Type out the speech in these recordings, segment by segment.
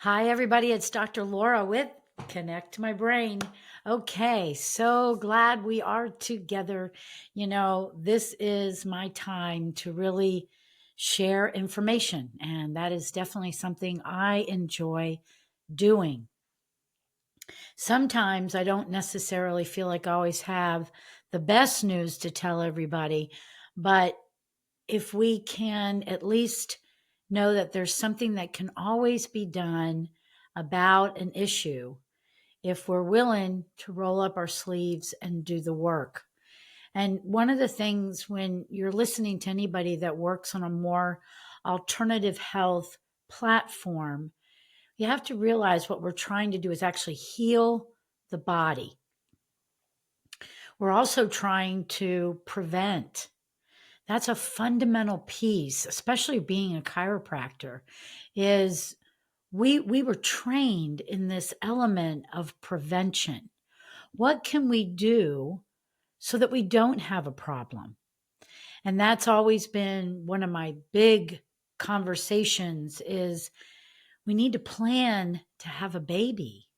Hi, everybody. It's Dr. Laura with Connect My Brain. Okay, so glad we are together. This is my time to really share information, and that is definitely something I enjoy doing. Sometimes I don't necessarily feel like I always have the best news to tell everybody, but if we can at least know that there's something that can always be done about an issue if we're willing to roll up our sleeves and do the work. And one of the things when you're listening to anybody that works on a more alternative health platform, you have to realize what we're trying to do is actually heal the body. We're also trying to prevent. That's a fundamental piece, especially being a chiropractor, is we were trained in this element of prevention. What can we do so that we don't have a problem? And that's always been one of my big conversations is we need to plan to have a baby.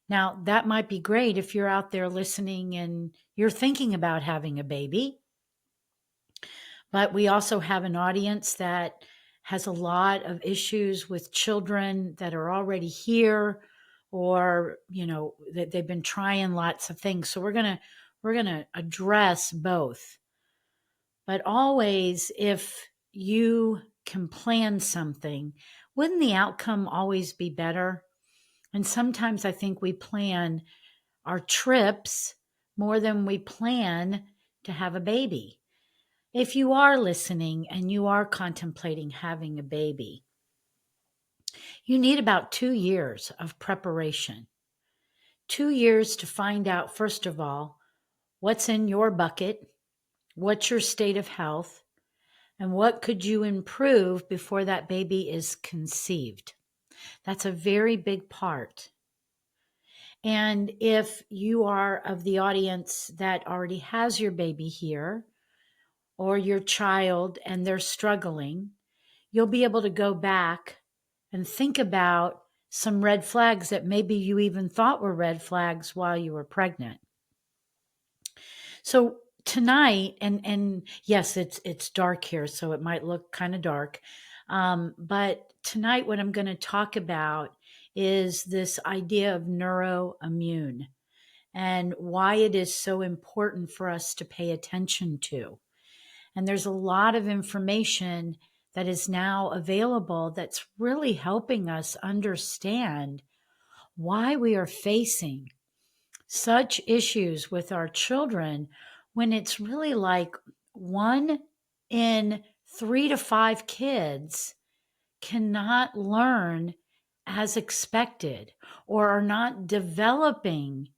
Now, that might be great if you're out there listening and you're thinking about having a baby. But we also have an audience that has a lot of issues with children that are already here or, that they've been trying lots of things. So we're going to address both. But always if you can plan something, wouldn't the outcome always be better? And sometimes I think we plan our trips more than we plan to have a baby. If you are listening and you are contemplating having a baby, you need about 2 years of preparation. 2 years to find out, first of all, what's in your bucket, what's your state of health, and what could you improve before that baby is conceived. That's a very big part. And if you are of the audience that already has your baby here or your child and they're struggling, you'll be able to go back and think about some red flags that maybe you even thought were red flags while you were pregnant. So tonight, and yes, it's dark here, so it might look kind of dark. But tonight, what I'm going to talk about is this idea of neuroimmune and why it is so important for us to pay attention to. And there's a lot of information that is now available that's really helping us understand why we are facing such issues with our children when it's really like 1 in 3 to 5 kids cannot learn as expected or are not developing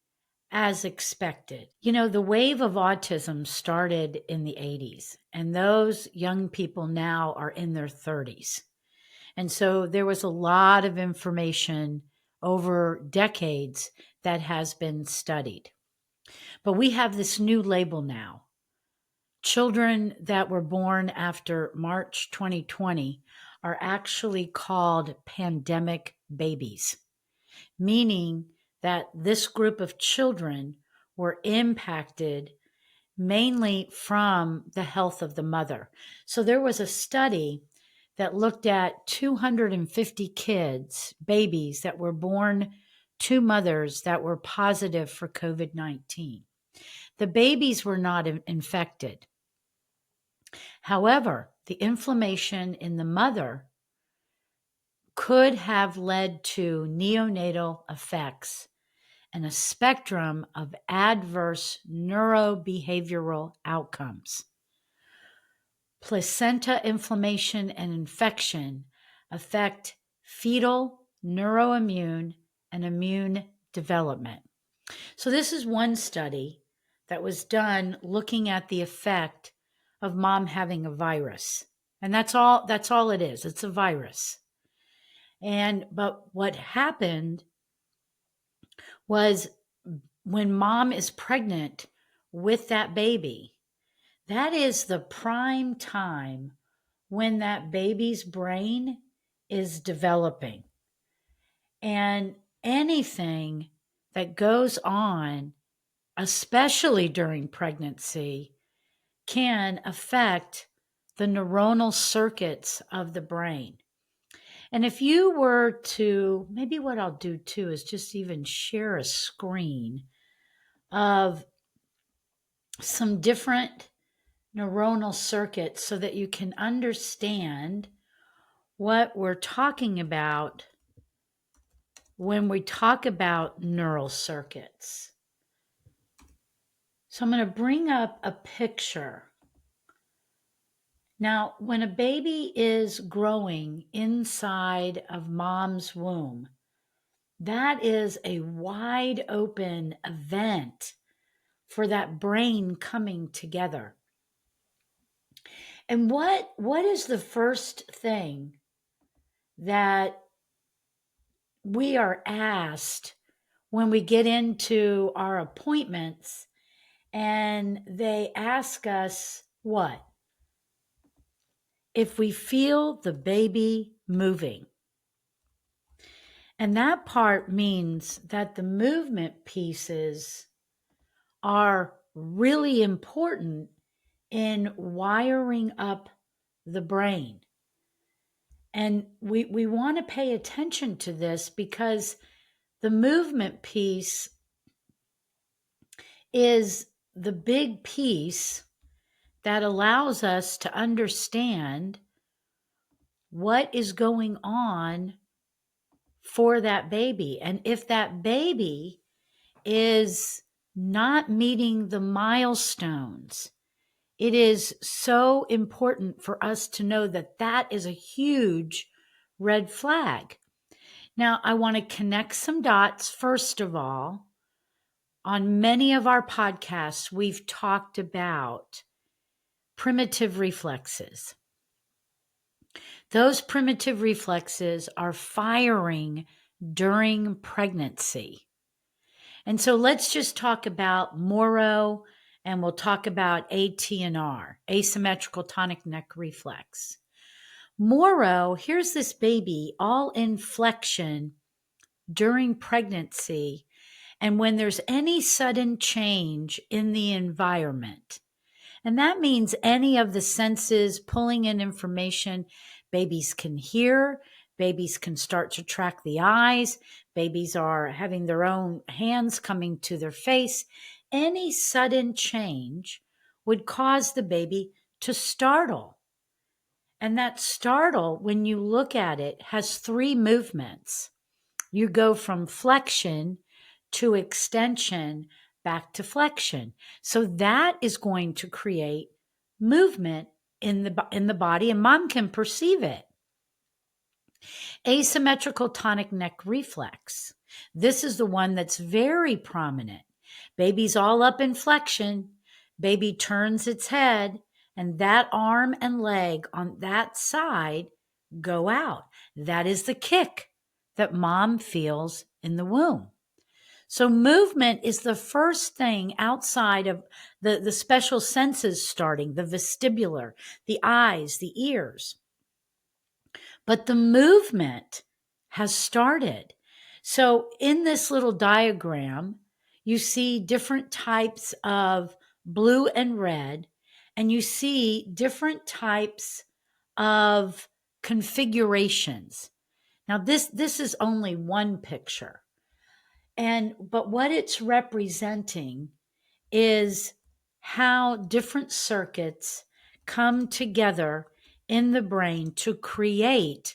as expected. The wave of autism started in the 80s, and those young people now are in their 30s. And so there was a lot of information over decades that has been studied. But we have this new label now. Children that were born after March 2020 are actually called pandemic babies, meaning that this group of children were impacted mainly from the health of the mother. So there was a study that looked at 250 kids, babies that were born to mothers that were positive for COVID-19. The babies were not infected. However, the inflammation in the mother could have led to neonatal effects and a spectrum of adverse neurobehavioral outcomes. Placenta inflammation and infection affect fetal neuroimmune and immune development. So this is one study that was done looking at the effect of mom having a virus. And that's all it is. It's a virus. But what happened was when mom is pregnant with that baby, that is the prime time when that baby's brain is developing. And anything that goes on, especially during pregnancy, can affect the neuronal circuits of the brain. And if you were to, maybe what I'll do too is just even share a screen of some different neuronal circuits so that you can understand what we're talking about when we talk about neural circuits. So I'm going to bring up a picture. Now, when a baby is growing inside of mom's womb, that is a wide open event for that brain coming together. And what is the first thing that we are asked when we get into our appointments and they ask us what? If we feel the baby moving. And that part means that the movement pieces are really important in wiring up the brain. And we want to pay attention to this because the movement piece is the big piece that allows us to understand what is going on for that baby. And if that baby is not meeting the milestones, it is so important for us to know that that is a huge red flag. Now, I want to connect some dots. First of all, on many of our podcasts, we've talked about primitive reflexes. Those primitive reflexes are firing during pregnancy. And so let's just talk about Moro, and we'll talk about ATNR, asymmetrical tonic neck reflex. Moro, here's this baby all in flexion during pregnancy, and when there's any sudden change in the environment. And that means any of the senses pulling in information. Babies can hear, babies can start to track the eyes, babies are having their own hands coming to their face. Any sudden change would cause the baby to startle. And that startle, when you look at it, has three movements. You go from flexion to extension back to flexion. So that is going to create movement in the body, and mom can perceive it. Asymmetrical tonic neck reflex. This is the one that's very prominent. Baby's all up in flexion. Baby turns its head, and that arm and leg on that side go out. That is the kick that mom feels in the womb. So movement is the first thing outside of the special senses starting, the vestibular, the eyes, the ears. But the movement has started. So in this little diagram, you see different types of blue and red, and you see different types of configurations. Now, this is only one picture. But what it's representing is how different circuits come together in the brain to create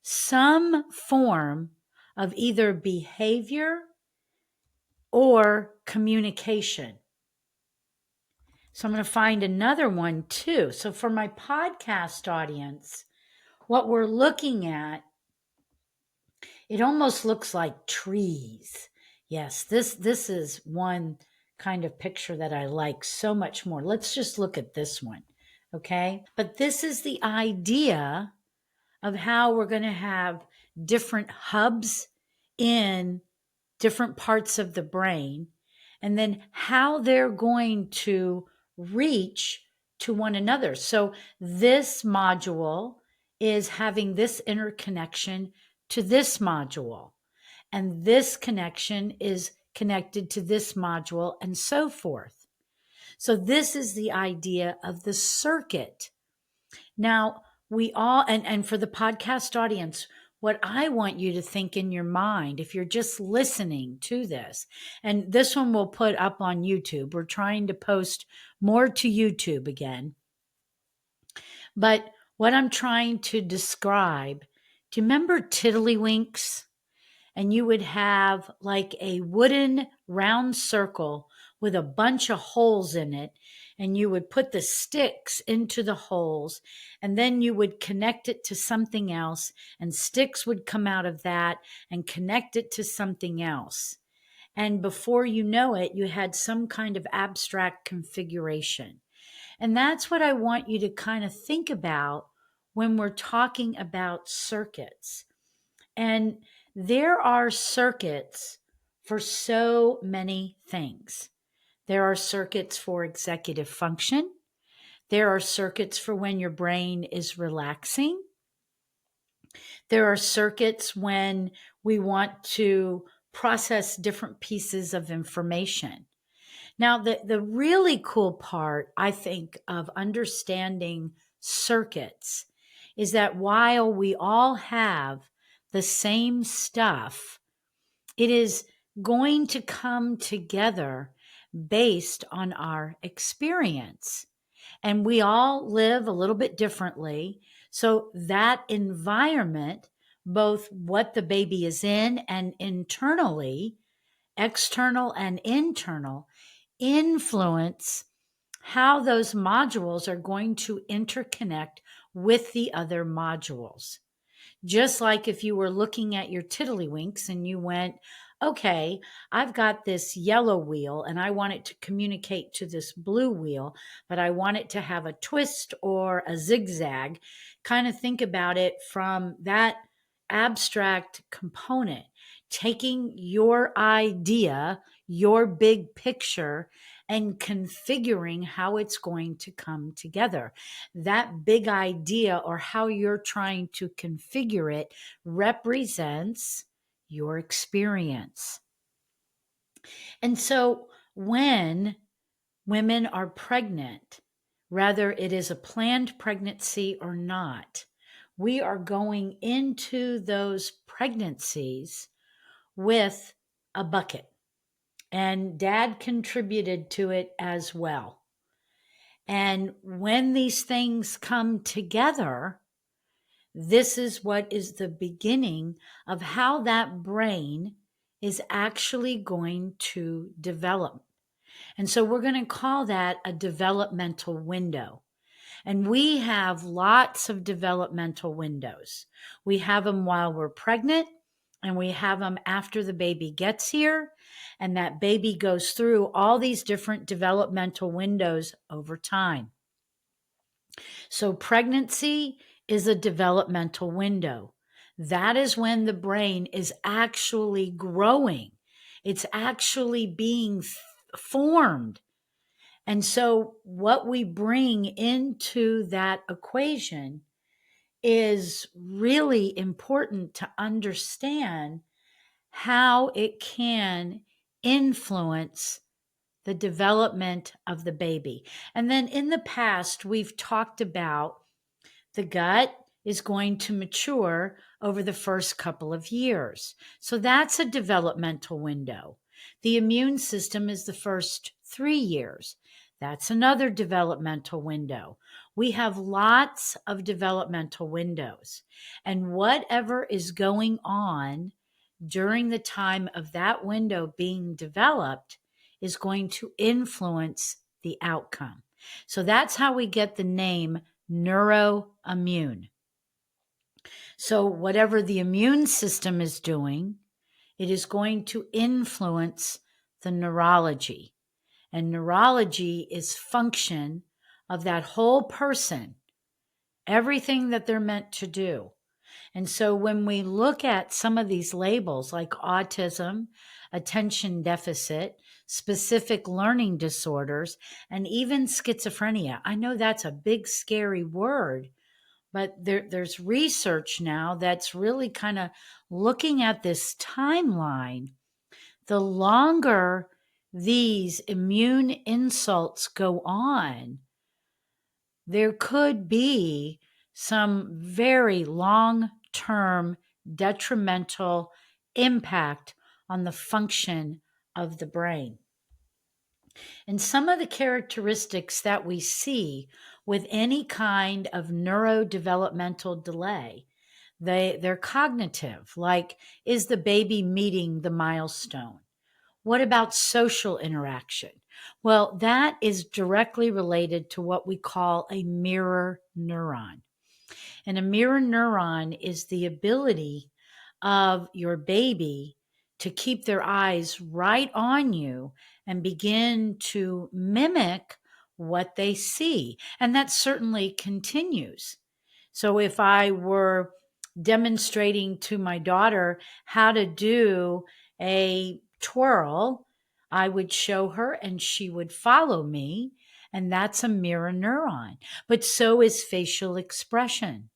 some form of either behavior or communication. So I'm going to find another one too. So for my podcast audience, what we're looking at, it almost looks like trees. Yes, this is one kind of picture that I like so much more. Let's just look at this one, okay? But this is the idea of how we're going to have different hubs in different parts of the brain, and then how they're going to reach to one another. So this module is having this interconnection to this module. and this connection is connected to this module, and so forth. So this is the idea of the circuit. Now, we all, and for the podcast audience, what I want you to think in your mind, if you're just listening to this, and this one we'll put up on YouTube. We're trying to post more to YouTube again. But what I'm trying to describe, do you remember tiddlywinks? And you would have like a wooden round circle with a bunch of holes in it, and you would put the sticks into the holes, and then you would connect it to something else, and sticks would come out of that and connect it to something else. And before you know it, you had some kind of abstract configuration. And that's what I want you to kind of think about when we're talking about circuits. And there are circuits for so many things. There are circuits for executive function. There are circuits for when your brain is relaxing. There are circuits when we want to process different pieces of information. Now, the really cool part, I think, of understanding circuits is that while we all have the same stuff, it is going to come together based on our experience. And we all live a little bit differently. So that environment, both what the baby is in and internally, external and internal, influence how those modules are going to interconnect with the other modules. Just like if you were looking at your tiddlywinks and you went, okay, I've got this yellow wheel and I want it to communicate to this blue wheel, but I want it to have a twist or a zigzag. Kind of think about it from that abstract component, taking your idea, your big picture, and configuring how it's going to come together. That big idea or how you're trying to configure it represents your experience. And so when women are pregnant, whether it is a planned pregnancy or not, we are going into those pregnancies with a bucket. And dad contributed to it as well. And when these things come together, this is what is the beginning of how that brain is actually going to develop. And so we're going to call that a developmental window. And we have lots of developmental windows. We have them while we're pregnant, and we have them after the baby gets here. And that baby goes through all these different developmental windows over time. So pregnancy is a developmental window. That is when the brain is actually growing. It's actually being formed. And so what we bring into that equation is really important to understand how it can influence the development of the baby. And then in the past, we've talked about the gut is going to mature over the first couple of years. So that's a developmental window. The immune system is the first 3 years. That's another developmental window. We have lots of developmental windows. And whatever is going on during the time of that window being developed is going to influence the outcome. So that's how we get the name neuroimmune. So whatever the immune system is doing, it is going to influence the neurology. And neurology is function of that whole person, everything that they're meant to do. And so when we look at some of these labels like autism, attention deficit, specific learning disorders, and even schizophrenia, I know that's a big, scary word, But there's research now that's really kind of looking at this timeline. The longer these immune insults go on, there could be some very long term detrimental impact on the function of the brain. And some of the characteristics that we see with any kind of neurodevelopmental delay, they're cognitive, like, is the baby meeting the milestone? What about social interaction? Well, that is directly related to what we call a mirror neuron. And a mirror neuron is the ability of your baby to keep their eyes right on you and begin to mimic what they see. And that certainly continues. So if I were demonstrating to my daughter how to do a twirl, I would show her and she would follow me. And that's a mirror neuron. But so is facial expression.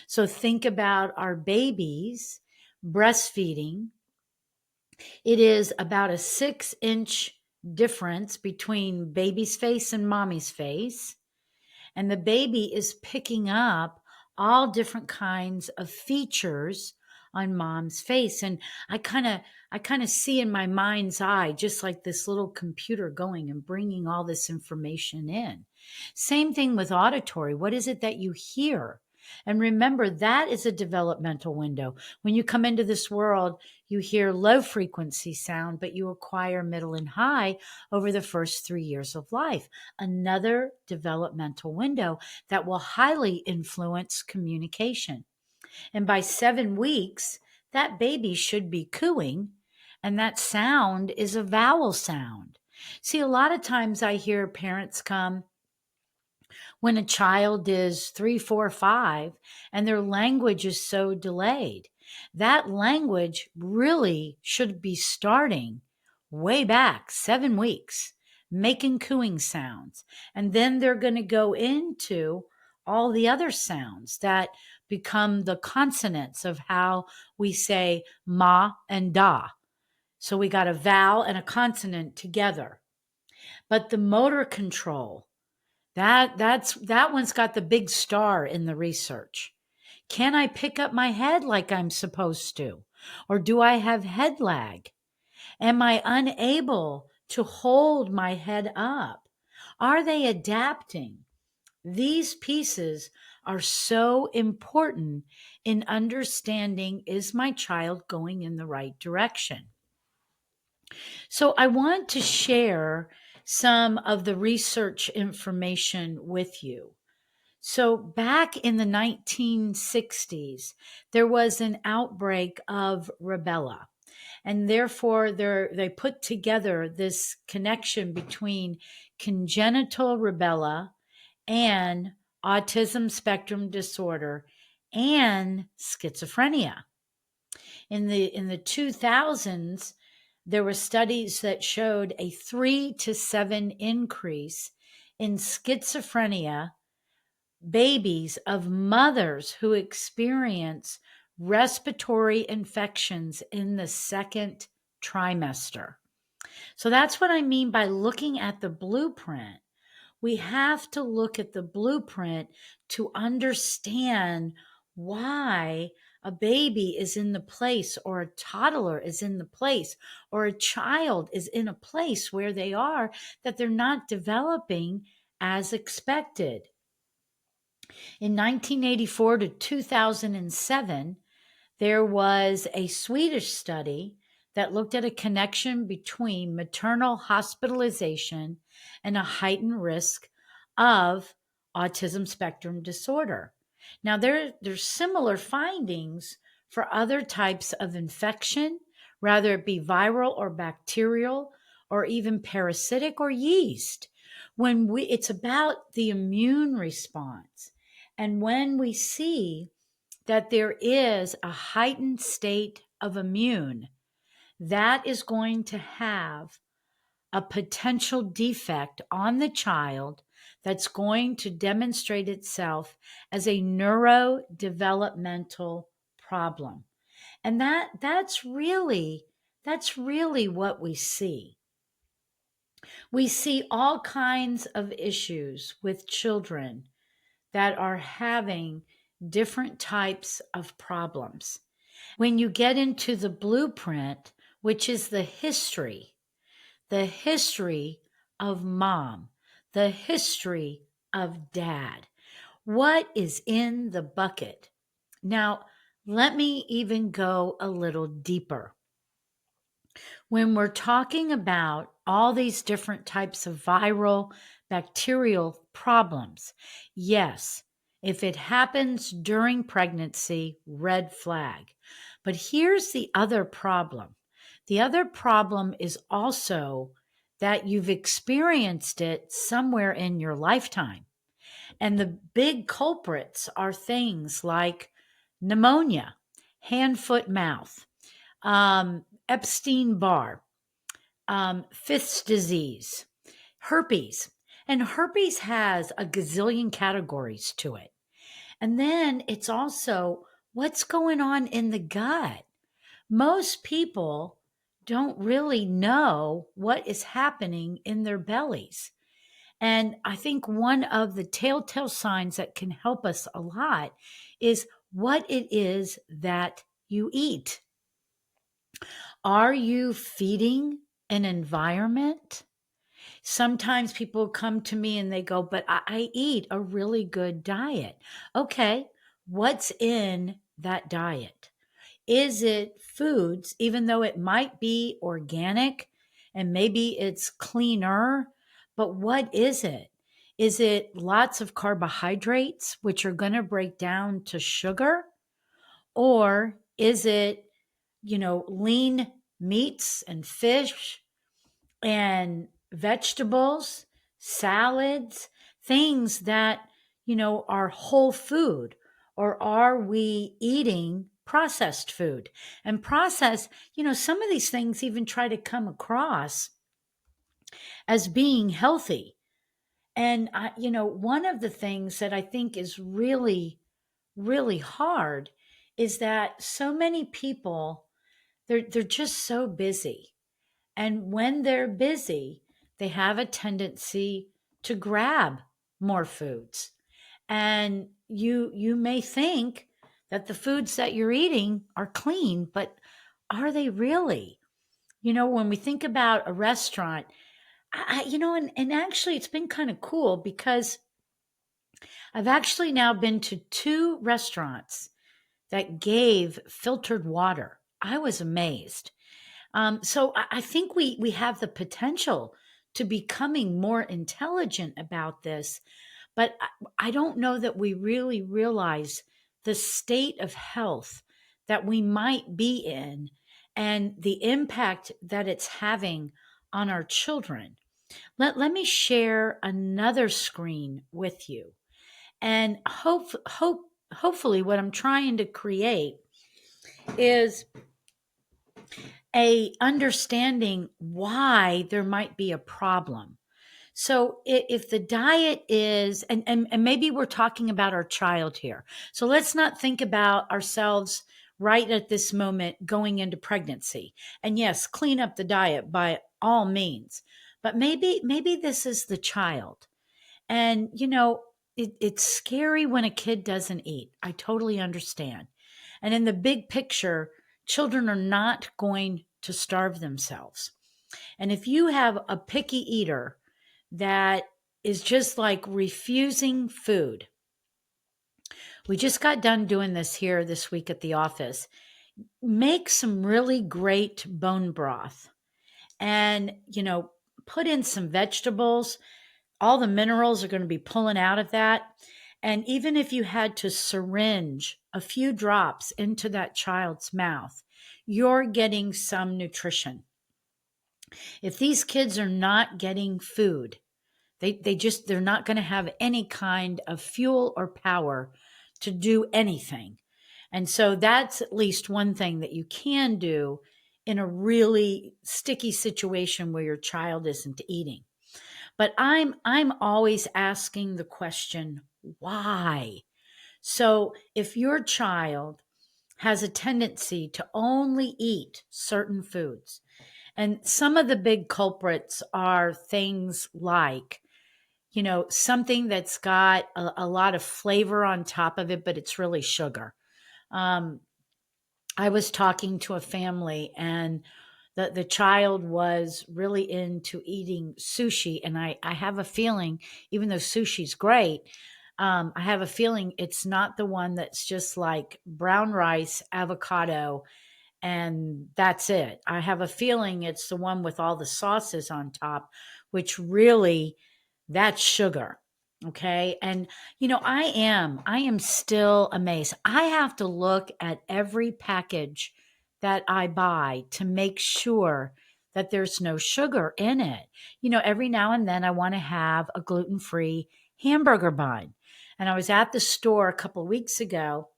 So think about our babies breastfeeding. It is about a 6-inch difference between baby's face and mommy's face. And the baby is picking up all different kinds of features on mom's face. And I kind of see in my mind's eye just like this little computer going and bringing all this information in. Same thing with auditory. What is it that you hear? And remember, that is a developmental window. When you come into this world, you hear low frequency sound, but you acquire middle and high over the first 3 years of life. Another developmental window that will highly influence communication. And by 7 weeks, that baby should be cooing, and that sound is a vowel sound. See, a lot of times I hear parents come when a child is 3, 4, 5, and their language is so delayed. That language really should be starting way back, 7 weeks, making cooing sounds. And then they're going to go into all the other sounds that become the consonants of how we say ma and da. So we got a vowel and a consonant together. But the motor control, that one's got the big star in the research. Can I pick up my head like I'm supposed to? Or do I have head lag? Am I unable to hold my head up? Are they adapting? These pieces are so important in understanding, is my child going in the right direction? So I want to share some of the research information with you. So back in the 1960s, there was an outbreak of rubella. And therefore, they put together this connection between congenital rubella and autism spectrum disorder and schizophrenia. In the 2000s, there were studies that showed a 3 to 7 increase in schizophrenia babies of mothers who experience respiratory infections in the second trimester. So that's what I mean by looking at the blueprint. We have to look at the blueprint to understand why a baby is in the place, or a toddler is in the place, or a child is in a place where they are that they're not developing as expected. In 1984 to 2007, there was a Swedish study that looked at a connection between maternal hospitalization and a heightened risk of autism spectrum disorder. Now, there's similar findings for other types of infection, whether it be viral or bacterial or even parasitic or yeast. It's about the immune response. And when we see that there is a heightened state of immune, that is going to have a potential defect on the child that's going to demonstrate itself as a neurodevelopmental problem. And that's really what we see. We see all kinds of issues with children that are having different types of problems. When you get into the blueprint, which is the history of mom, the history of dad, what is in the bucket? Now, let me even go a little deeper. When we're talking about all these different types of viral, bacterial problems, yes, if it happens during pregnancy, red flag. But here's the other problem. The other problem is also that you've experienced it somewhere in your lifetime. And the big culprits are things like pneumonia, hand, foot, mouth, Epstein-Barr, Fifth's disease, herpes. And herpes has a gazillion categories to it. And then it's also what's going on in the gut. Most people don't really know what is happening in their bellies. And I think one of the telltale signs that can help us a lot is what it is that you eat. Are you feeding an environment? Sometimes people come to me and they go, but I eat a really good diet. Okay, what's in that diet? Is it foods, even though it might be organic and maybe it's cleaner, but what is it? Is it lots of carbohydrates, which are going to break down to sugar? Or is it, lean meats and fish and vegetables, salads, things that, are whole food? Or are we eating processed food? And processed, some of these things even try to come across as being healthy. And one of the things that I think is really, really hard is that so many people, they're just so busy. And when they're busy, they have a tendency to grab more foods. And you may think that the foods that you're eating are clean, but are they really? When we think about a restaurant, and actually it's been kind of cool because I've actually now been to 2 restaurants that gave filtered water. I was amazed. So I think we have the potential to becoming more intelligent about this, but I don't know that we really realize the state of health that we might be in and the impact that it's having on our children. Let me share another screen with you. And hopefully what I'm trying to create is a understanding why there might be a problem. So if the diet is, and maybe we're talking about our child here. So let's not think about ourselves right at this moment going into pregnancy. And yes, clean up the diet by all means. But maybe this is the child. And it's scary when a kid doesn't eat. I totally understand. And in the big picture, children are not going to starve themselves. And if you have a picky eater that is just like refusing food, we just got done doing this here this week at the office. Make some really great bone broth and, put in some vegetables. All the minerals are going to be pulling out of that. And even if you had to syringe a few drops into that child's mouth, you're getting some nutrition. If these kids are not getting food, they're not going to have any kind of fuel or power to do anything. And so that's at least one thing that you can do in a really sticky situation where your child isn't eating. But I'm always asking the question, why? So if your child has a tendency to only eat certain foods, and some of the big culprits are things like, something that's got a lot of flavor on top of it, but it's really sugar. Um, I was talking to a family, and the child was really into eating sushi. And I have a feeling, even though sushi's great, I have a feeling it's not the one that's just like brown rice, avocado, and that's it. I have a feeling it's the one with all the sauces on top, which really, that's sugar. Okay. And I am still amazed. I have to look at every package that I buy to make sure that there's no sugar in it. Every now and then I want to have a gluten-free hamburger bun. And I was at the store a couple of weeks ago,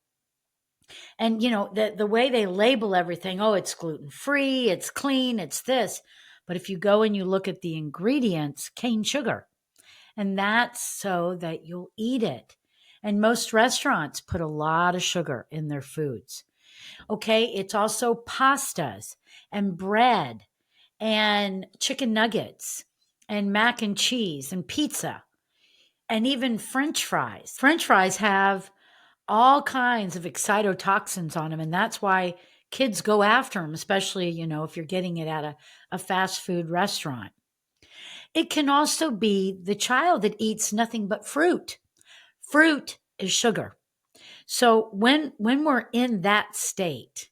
and the way they label everything, oh, it's gluten free, it's clean, it's this. But if you go and you look at the ingredients, cane sugar. And that's so that you'll eat it. And most restaurants put a lot of sugar in their foods. Okay, it's also pastas and bread and chicken nuggets and mac and cheese and pizza and even french fries. French fries have all kinds of excitotoxins on them. And that's why kids go after them, especially, if you're getting it at a fast food restaurant. It can also be the child that eats nothing but fruit. Fruit is sugar. So when we're in that state,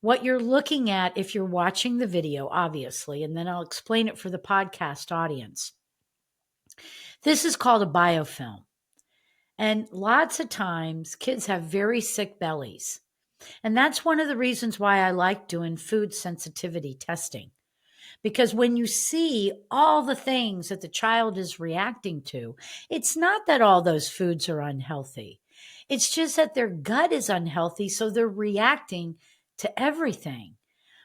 what you're looking at, if you're watching the video, obviously, and then I'll explain it for the podcast audience, this is called a biofilm. And lots of times kids have very sick bellies. And that's one of the reasons why I like doing food sensitivity testing. Because when you see all the things that the child is reacting to, it's not that all those foods are unhealthy. It's just that their gut is unhealthy, so they're reacting to everything.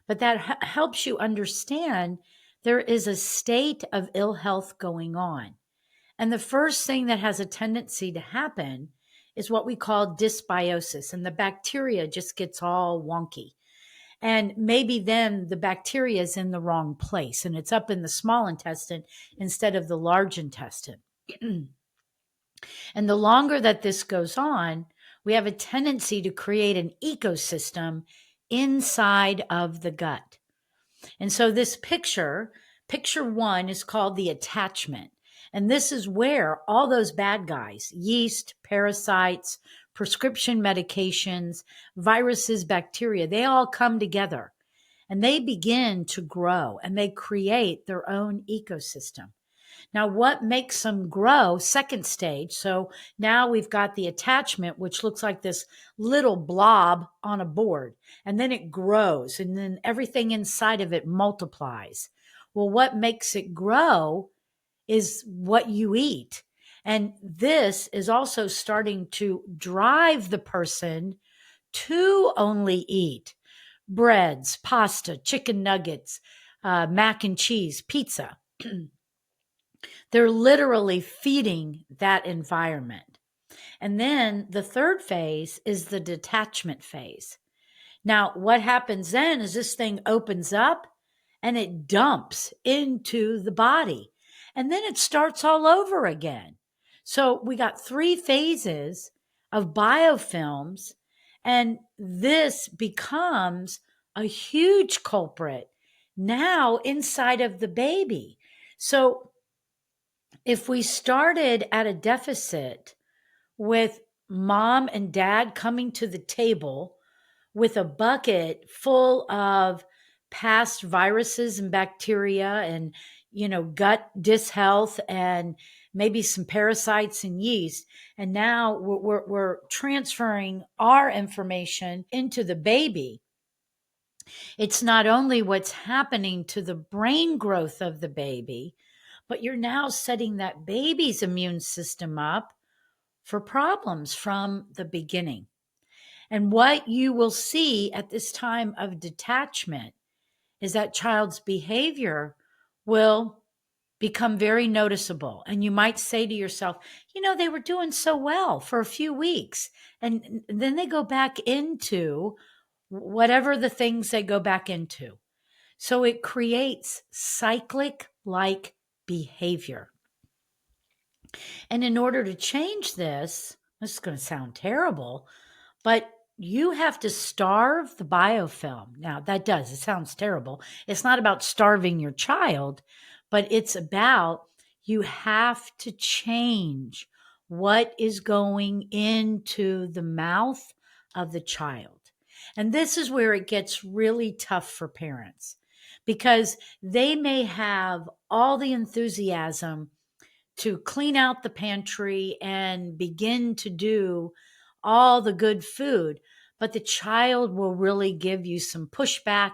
But that helps you understand there is a state of ill health going on. And the first thing that has a tendency to happen is what we call dysbiosis, and the bacteria just gets all wonky. And maybe then the bacteria is in the wrong place and it's up in the small intestine instead of the large intestine. And the longer that this goes on, we have a tendency to create an ecosystem inside of the gut. And so this picture one, is called the attachment. And this is where all those bad guys, yeast, parasites, prescription medications, viruses, bacteria, they all come together and they begin to grow and they create their own ecosystem. Now, what makes them grow? Second stage. So now we've got the attachment, which looks like this little blob on a board, and then it grows, and then everything inside of it multiplies. Well, what makes it grow is what you eat. And this is also starting to drive the person to only eat breads, pasta, chicken nuggets, mac and cheese, pizza. They're literally feeding that environment. And then the third phase is the detachment phase. Now, what happens then is this thing opens up and it dumps into the body. And then it starts all over again. So we got 3 phases of biofilms, and this becomes a huge culprit now inside of the baby. So if we started at a deficit with mom and dad coming to the table with a bucket full of past viruses and bacteria and gut dyshealth and maybe some parasites and yeast, and now we're transferring our information into the baby, it's not only what's happening to the brain growth of the baby, but you're now setting that baby's immune system up for problems from the beginning. And what you will see at this time of detachment is that child's behavior will become very noticeable. And you might say to yourself, they were doing so well for a few weeks. And then they go back into whatever the things they go back into. So it creates cyclic like behavior. And in order to change this is going to sound terrible, but you have to starve the biofilm. Now, it sounds terrible. It's not about starving your child, but it's about you have to change what is going into the mouth of the child. And this is where it gets really tough for parents because they may have all the enthusiasm to clean out the pantry and begin to do all the good food, but the child will really give you some pushback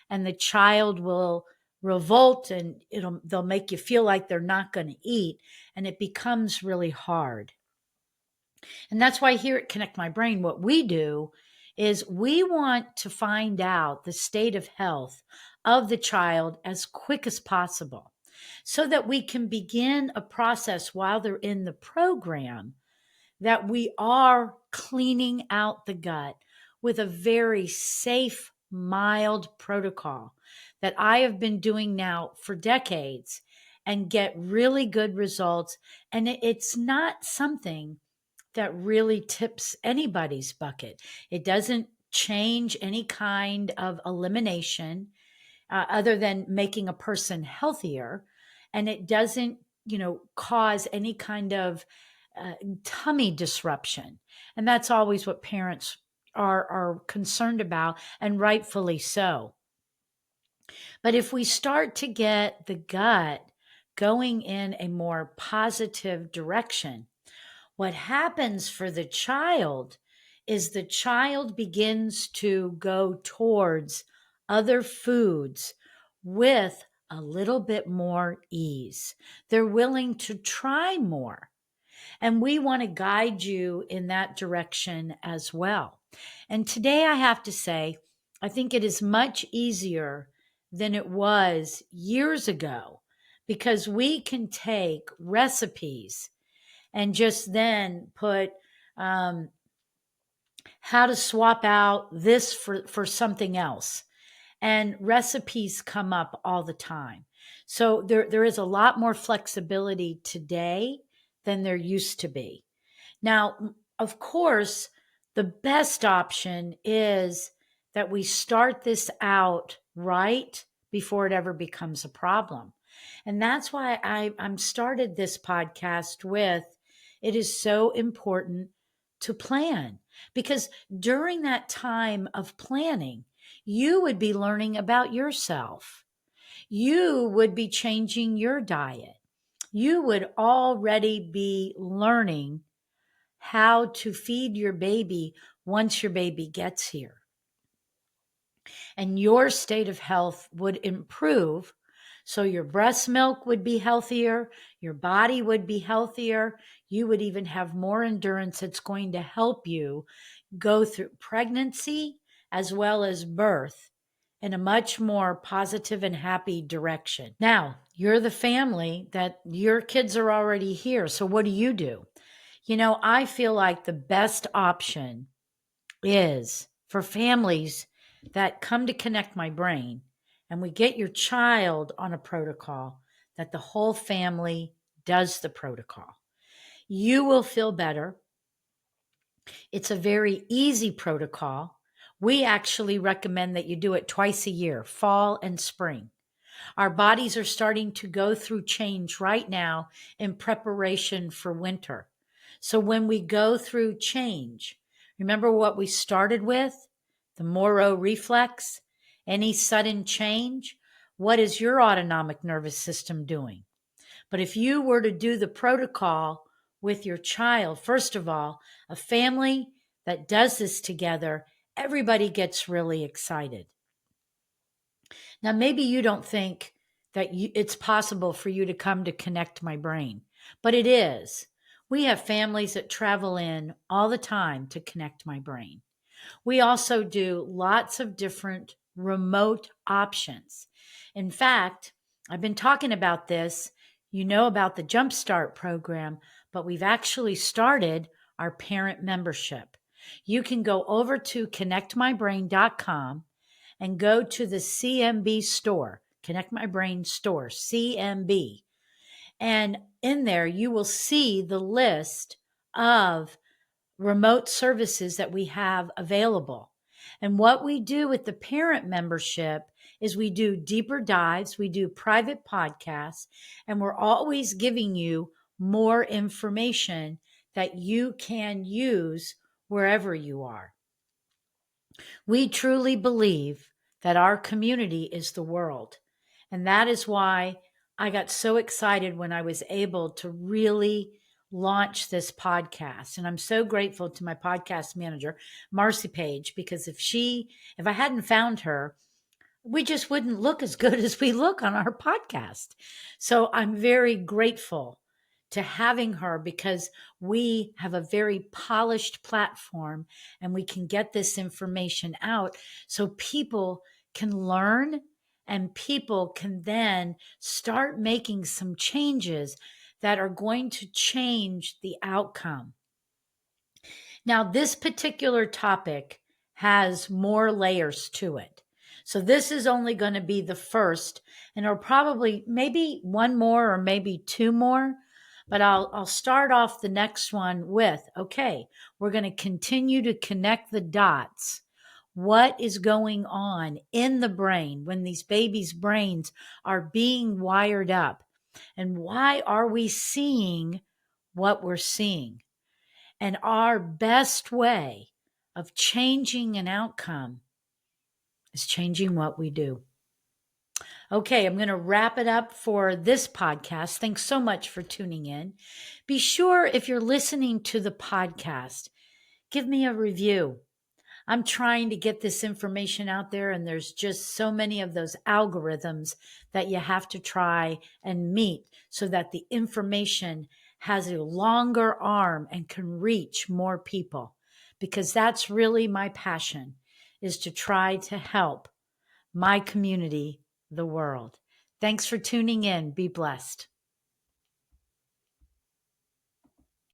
and the child will revolt and they'll make you feel like they're not going to eat, and it becomes really hard. And that's why here at Connect My Brain, what we do is we want to find out the state of health of the child as quick as possible so that we can begin a process while they're in the program that we are cleaning out the gut with a very safe, mild protocol that I have been doing now for decades and get really good results. And it's not something that really tips anybody's bucket. It doesn't change any kind of elimination other than making a person healthier. And it doesn't, cause any kind of tummy disruption. And that's always what parents are concerned about, and rightfully so. But if we start to get the gut going in a more positive direction, what happens for the child is the child begins to go towards other foods with a little bit more ease. They're willing to try more. And we want to guide you in that direction as well. And today I have to say, I think it is much easier than it was years ago because we can take recipes and just then put how to swap out this for something else. And recipes come up all the time. So there is a lot more flexibility today than there used to be. Now, of course, the best option is that we start this out right before it ever becomes a problem. And that's why I'm started this podcast with it is so important to plan, because during that time of planning, you would be learning about yourself. You would be changing your diet. You would already be learning how to feed your baby once your baby gets here. And your state of health would improve. So your breast milk would be healthier, your body would be healthier, you would even have more endurance that's going to help you go through pregnancy as well as birth in a much more positive and happy direction. Now, you're the family that your kids are already here. So what do? I feel like the best option is for families that come to Connect My Brain and we get your child on a protocol that the whole family does the protocol. You will feel better. It's a very easy protocol. We actually recommend that you do it twice a year, fall and spring. Our bodies are starting to go through change right now in preparation for winter. So when we go through change, remember what we started with? The Moro reflex, any sudden change. What is your autonomic nervous system doing? But if you were to do the protocol with your child, first of all, a family that does this together, everybody gets really excited. Now, maybe you don't think that it's possible for you to come to Connect My Brain, but it is. We have families that travel in all the time to Connect My Brain. We also do lots of different remote options. In fact, I've been talking about this you know about the Jumpstart program, but we've actually started our parent membership. You can go over to connectmybrain.com and go to the CMB store, Connect My Brain store, CMB. And in there, you will see the list of remote services that we have available. And what we do with the parent membership is we do deeper dives, we do private podcasts, and we're always giving you more information that you can use wherever you are. We truly believe that our community is the world. And that is why I got so excited when I was able to really launch this podcast. And I'm so grateful to my podcast manager, Marcy Page, because if I hadn't found her, we just wouldn't look as good as we look on our podcast. So I'm very grateful to having her because we have a very polished platform and we can get this information out so people can learn and people can then start making some changes that are going to change the outcome. Now, this particular topic has more layers to it. So this is only going to be the first, and it'll probably maybe one more or maybe two more, but I'll start off the next one with, okay, we're going to continue to connect the dots. What is going on in the brain when these babies' brains are being wired up? And why are we seeing what we're seeing? And our best way of changing an outcome is changing what we do. Okay, I'm going to wrap it up for this podcast. Thanks so much for tuning in. Be sure, if you're listening to the podcast, give me a review. I'm trying to get this information out there, and there's just so many of those algorithms that you have to try and meet so that the information has a longer arm and can reach more people, because that's really my passion, is to try to help my community, the world. Thanks for tuning in. Be blessed.